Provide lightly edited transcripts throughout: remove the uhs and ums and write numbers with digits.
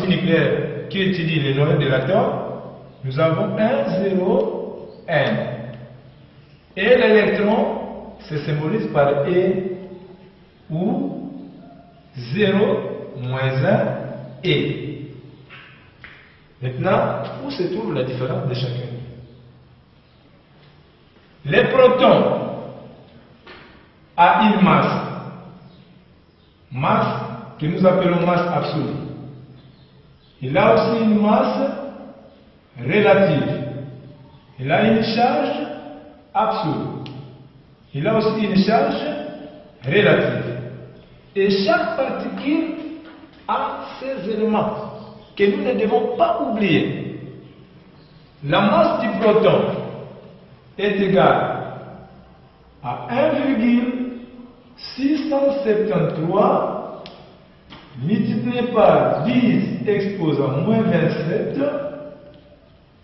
partie nucléaire qui étudie les noyaux de l'atome, nous avons 1, 0, N. Et l'électron se symbolise par E ou 0, moins 1, E. Maintenant, où se trouve la différence de chacun? Les protons a une masse que nous appelons masse absolue. Il a aussi une masse relative. Il a une charge absolue. Il a aussi une charge relative. Et chaque particule a ces éléments que nous ne devons pas oublier. La masse du proton est égale à 1,673 multiplié par 10 exposant moins 27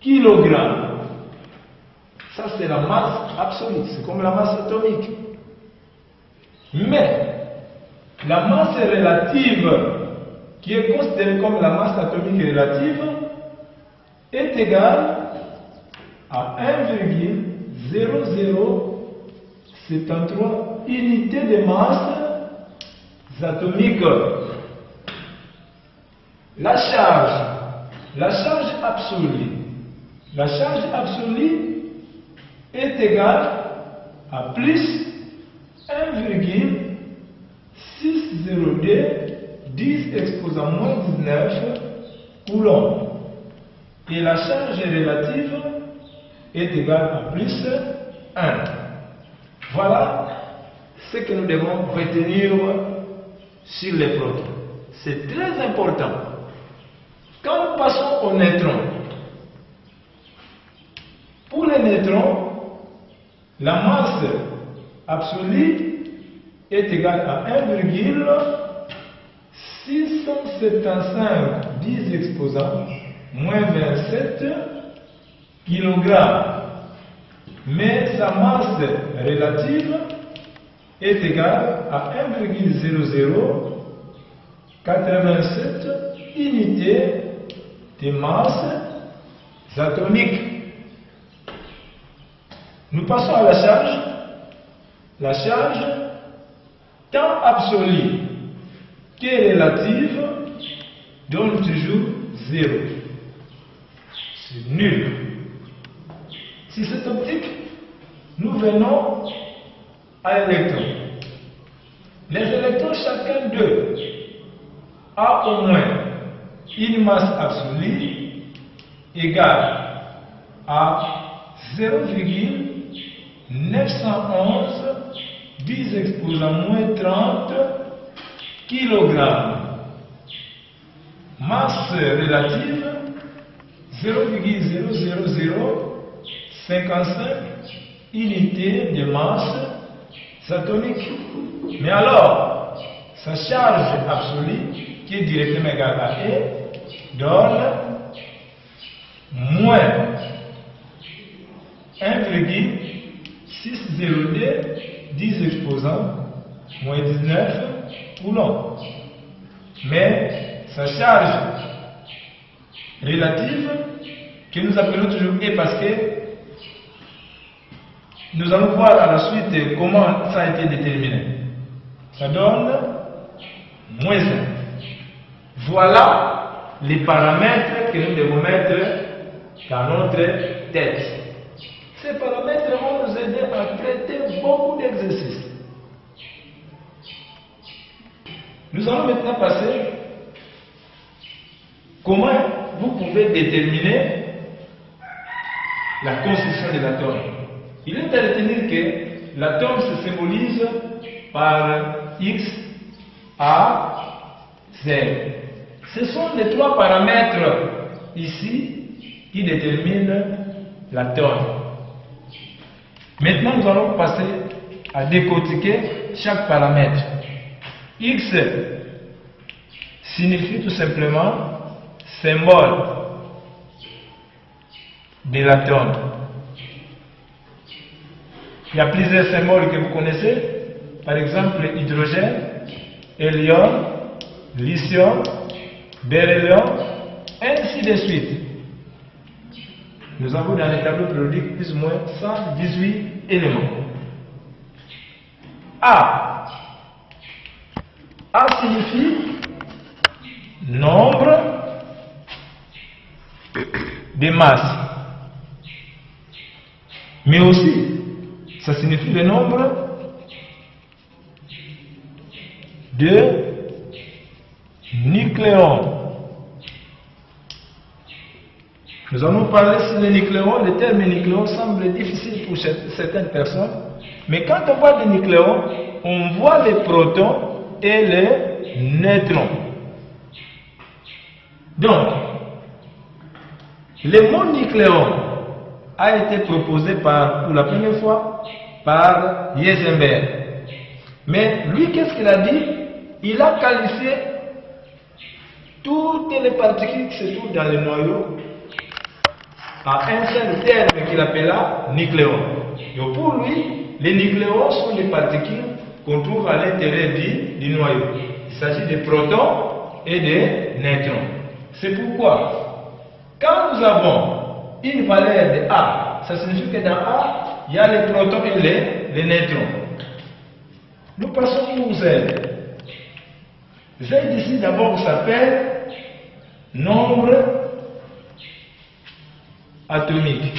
kg. Ça, c'est la masse absolue, c'est comme la masse atomique. Mais la masse relative, qui est considérée comme la masse atomique relative, est égale à 1,0073 unités de masse atomique. La charge absolue est égale à plus 1,602 10 exposant moins 19 coulombs. Et la charge relative est égale à plus 1. Voilà ce que nous devons retenir sur les protons. C'est très important. Quand nous passons aux neutrons, pour les neutrons, la masse absolue est égale à 1,675 10 exposant moins 27 kg. Mais sa masse relative est égale à 1,0087 unités de masse atomique. Nous passons à la charge. La charge, tant absolue que relative, donne toujours 0. C'est nul. Si c'est optique, nous venons à l'électron. Les électrons, chacun d'eux, a au moins une masse absolue égale à 0,911 10 exposant moins 30 kg. Masse relative 0,00055 unités de masse atomique. Mais alors, sa charge absolue, qui est directement égale à E, donne moins 1,602 10 exposant moins 19 coulombs. Mais sa charge relative, que nous appelons toujours E parce que nous allons voir à la suite comment ça a été déterminé. Ça donne moins 1. Voilà les paramètres que nous devons mettre dans notre tête. Ces paramètres vont nous aider à traiter beaucoup d'exercices. Nous allons maintenant passer comment vous pouvez déterminer la constitution de l'atome. Il est à retenir que l'atome se symbolise par X, A, Z. Ce sont les trois paramètres ici qui déterminent l'atome. Maintenant, nous allons passer à décortiquer chaque paramètre. X signifie tout simplement symbole de l'atome. Il y a plusieurs symboles que vous connaissez, par exemple hydrogène, hélium, lithium, bérylium, ainsi de suite. Nous avons dans les tableaux périodiques plus ou moins 118 éléments. A. A signifie nombre de masses. Mais aussi, ça signifie le nombre de nucléons. Nous allons parler sur les nucléons. Le terme nucléon semble difficile pour certaines personnes. Mais quand on voit des nucléons, on voit les protons et les neutrons. Donc, le mot nucléon a été proposé pour la première fois par Heisenberg. Mais lui, qu'est-ce qu'il a dit? Il a qualifié toutes les particules qui se trouvent dans le noyau à un seul terme qu'il appela nucléon. Donc pour lui, les nucléons sont des particules qu'on trouve à l'intérieur du noyau. Il s'agit des protons et des neutrons. C'est pourquoi, quand nous avons une valeur de A, ça signifie que dans A, il y a les protons et les neutrons. Nous passons pour Z. Z ici d'abord s'appelle nombre atomique.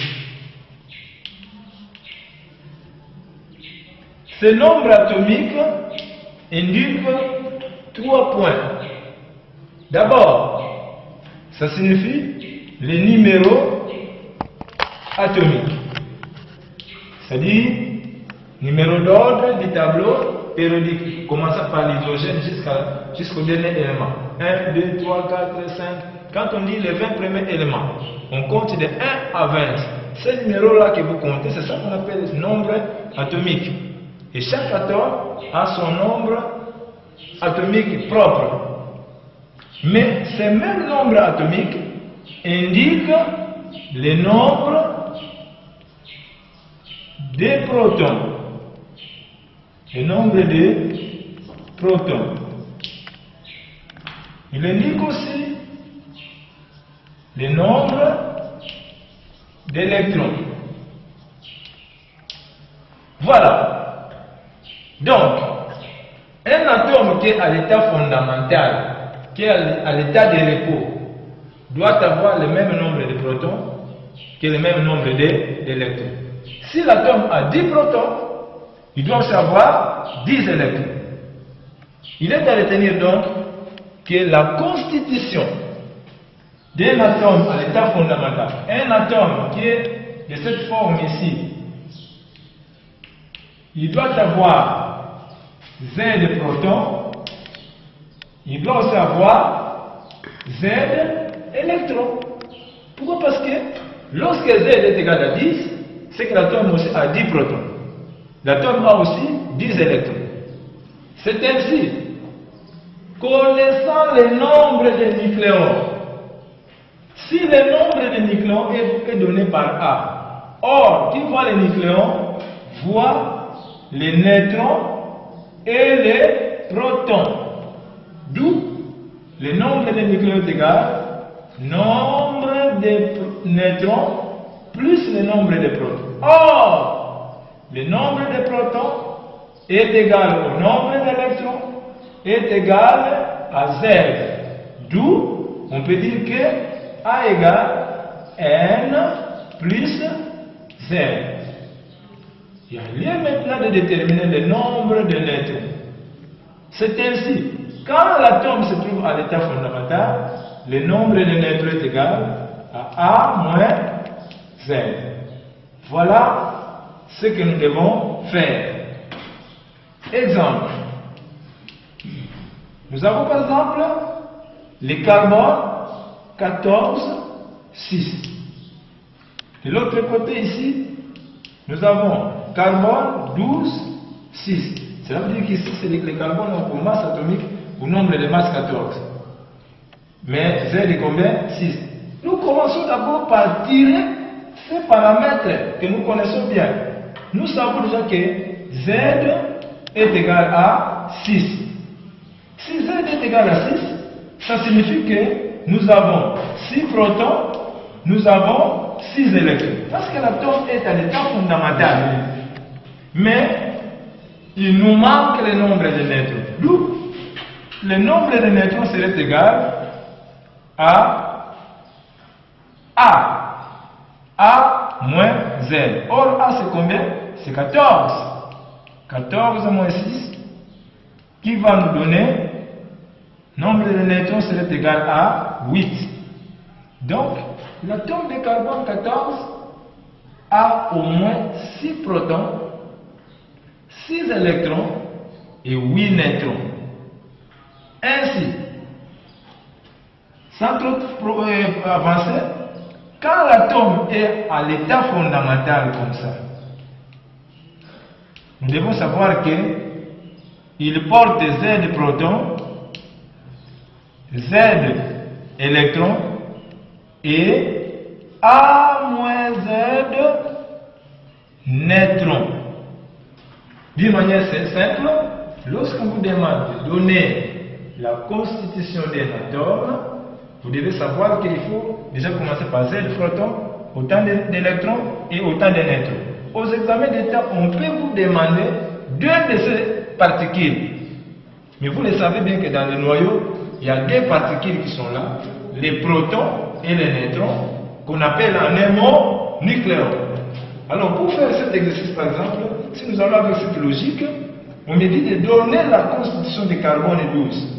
Ce nombre atomique indique 3 points. D'abord, ça signifie les numéros atomiques. C'est-à-dire, numéro d'ordre du tableau périodique, commençant par l'hydrogène jusqu'au dernier élément. 1, 2, 3, 4, 5. Quand on dit les 20 premiers éléments, on compte de 1 à 20. Ces numéros-là que vous comptez, c'est ça qu'on appelle le nombre atomique. Et chaque atome a son nombre atomique propre. Mais ces mêmes nombres atomiques indiquent le nombre des protons. Le nombre de protons. Il indique aussi le nombre d'électrons. Voilà. Donc, un atome qui est à l'état fondamental, qui est à l'état de repos, doit avoir le même nombre de protons que le même nombre d'électrons. Si l'atome a 10 protons, il doit aussi avoir 10 électrons. Il est à retenir donc que la constitution d'un atome à l'état fondamental, un atome qui est de cette forme ici, il doit avoir Z de protons, il doit aussi avoir Z électrons. Pourquoi? Parce que lorsque Z est égal à 10, c'est que l'atome aussi a 10 protons. L'atome a aussi 10 électrons. C'est ainsi, connaissant le nombre de nucléons, si le nombre de nucléons est donné par A, or, qui voit les nucléons, voit les neutrons et les protons. D'où le nombre de nucléons est égal nombre de neutrons plus le nombre de protons. Or, le nombre de protons est égal au nombre d'électrons est égal à Z. D'où on peut dire que A égale N plus Z. Il y a lieu maintenant de déterminer le nombre de neutrons. C'est ainsi, quand l'atome se trouve à l'état fondamental, le nombre de neutrons est égal à A moins Z. Voilà ce que nous devons faire. Exemple. Nous avons par exemple le carbone 14, 6. De l'autre côté ici, nous avons carbone 12, 6. Cela veut dire qu'ici, c'est le carbone ont pour masse atomique au nombre de masse 14. Mais Z est combien? 6. Nous commençons d'abord par tirer ces paramètres que nous connaissons bien. Nous savons déjà que Z est égal à 6. Si Z est égal à 6, ça signifie que nous avons 6 protons, nous avons 6 électrons. Parce que l'atome est à l'état fondamental. Mais il nous manque le nombre de neutrons. D'où le nombre de neutrons serait égal à A moins Z. Or, A c'est combien? C'est 14. 14 moins 6 qui va nous donner nombre de neutrons serait égal à 8. Donc, l'atome de carbone 14 a au moins 6 protons, 6 électrons et 8 neutrons. Ainsi, sans trop avancer, quand l'atome est à l'état fondamental comme ça, nous devons savoir qu'il porte Z protons, Z électrons et A moins Z neutrons. D'une manière simple, lorsqu'on vous demande de donner la constitution d'un atome, vous devez savoir qu'il faut déjà commencer par Z protons, autant d'électrons et autant de neutrons. Aux examens d'État, on peut vous demander deux de ces particules. Mais vous le savez bien que dans le noyau, il y a deux particules qui sont là, les protons et les neutrons, qu'on appelle en un mot nucléon. Alors pour faire cet exercice par exemple, si nous allons avec cette logique, on me dit de donner la constitution de carbone 12.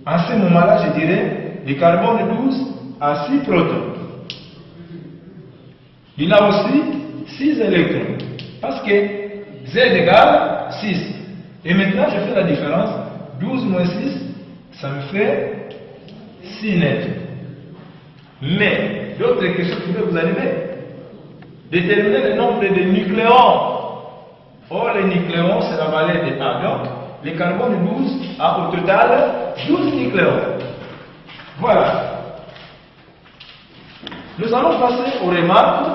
En ce moment-là, je dirais, le carbone 12 a 6 protons. Il a aussi 6 électrons. Parce que Z égale 6. Et maintenant, je fais la différence. 12 moins 6, ça me fait 6 neutrons. Mais, d'autres questions qui peuvent vous arriver. Déterminer le nombre de nucléons. Or, les nucléons, c'est la valeur de A. Donc, le carbone 12 a au total 12 nucléons. Voilà. Nous allons passer aux remarques.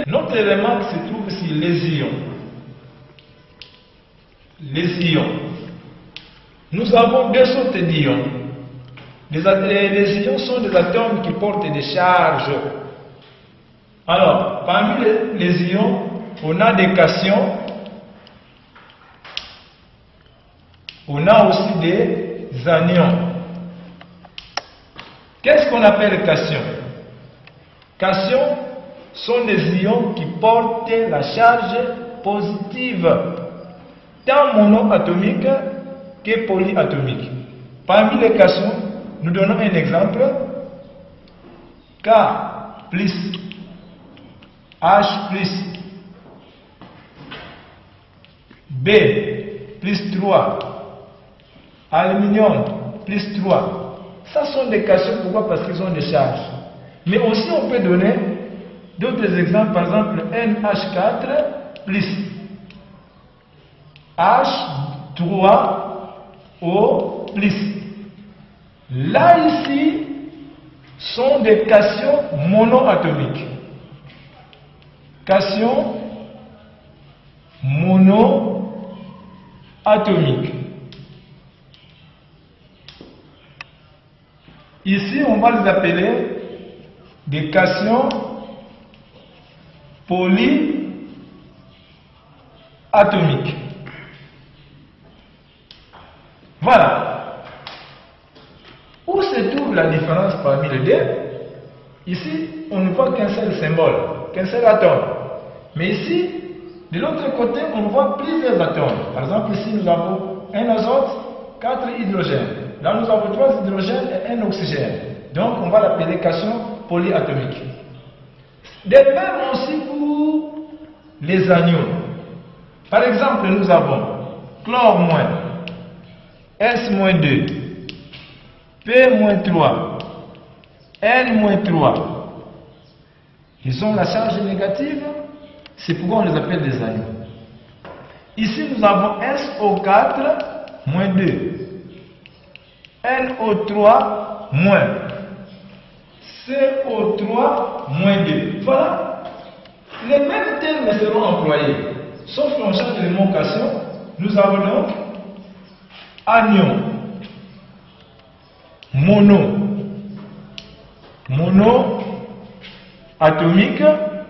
Notre remarque se trouve sur les ions. Les ions. Nous avons deux sortes d'ions. Les ions sont des atomes qui portent des charges. Alors, parmi les ions, on a des cations, on a aussi des anions. Qu'est-ce qu'on appelle cations? Cations sont des ions qui portent la charge positive, tant monoatomique que polyatomique. Parmi les cations, nous donnons un exemple. K plus H plus B plus 3, aluminium plus 3. Ça sont des cations, pourquoi? Parce qu'ils ont des charges. Mais aussi on peut donner d'autres exemples, par exemple NH4 plus H3O plus. Là ici sont des cations monoatomiques. Cations monoatomiques. Ici, on va les appeler des cations polyatomiques. Voilà. Où se trouve la différence parmi les deux? Ici, on ne voit qu'un seul symbole, qu'un seul atome. Mais ici, de l'autre côté, on voit plusieurs atomes. Par exemple, ici, nous avons un azote, 4 hydrogènes. Là, nous avons 3 hydrogènes et un oxygène. Donc, on va l'appeler cation polyatomique. De même aussi pour les anions. Par exemple, nous avons chlore moins, S moins 2, P moins 3, N moins 3. Ils ont la charge négative, c'est pourquoi on les appelle des anions. Ici, nous avons SO4 moins 2, NO3 moins, CO3 moins 2. Voilà. Les mêmes termes seront employés. Sauf qu'on change les mots cation. Nous avons donc anion, mono. Mono atomique